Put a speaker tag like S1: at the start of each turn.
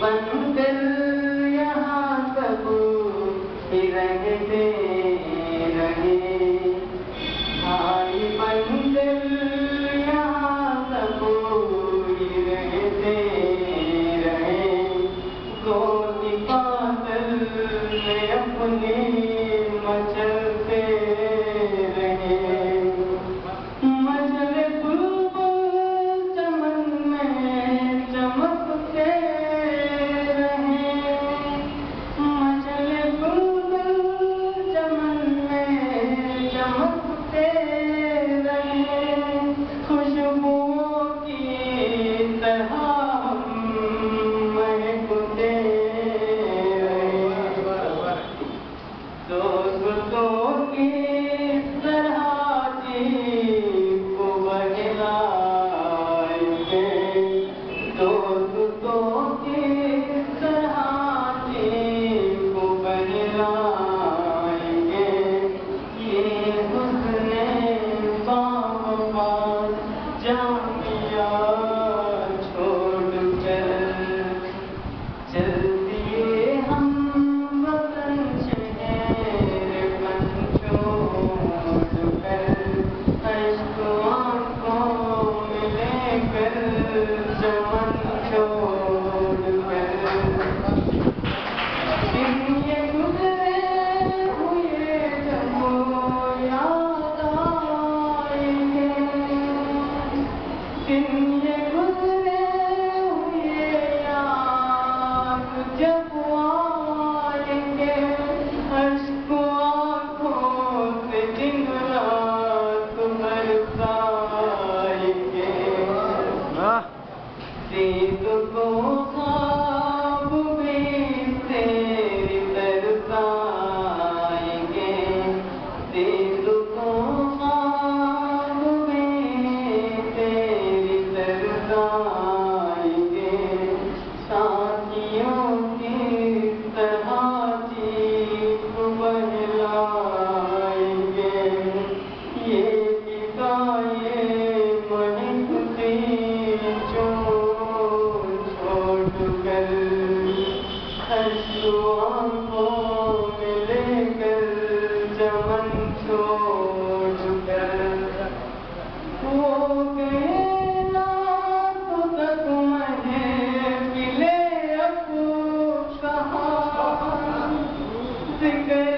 S1: बंदर यहाँ सब रहते रहे, भाई बंदर यहाँ सब रहते रहे, गोली बादल में अपने मचलते रहे, मचले बुलबुल चमन में चमकते रहे, मचले बुलबुल चमन में चमकते रहे, खुशबुओं की तरह महकते रहे, दोस्तों की तरह जी को बहलाएंगे, दोस्तों की तरह जी को बहलाएंगे, ये हुस्ने बावफा जामिया छोड़कर चल दिए हम वतन शहर बन छोड़कर, अश्क आँखों में लेकर चमन छोड़कर, दिन ये गुजरे हुए जब याद आएंगे, दिन ये गुजरे हुए याद जब आएंगे, अश्क आँखों से दिन रात बरसाएंगे, दीद को ख्वाब भी तेरी तरसाएंगे, दीद को ख्वाब भी तेरी तरसाएंगे, साथियों की तरह जी को बहलाएंगे, ये किताएं महकती छोड़कर, अश्क आँखों में लेकर चमन छोड़कर, वो गए रात तक महफिले अब कहाँ, जिक्र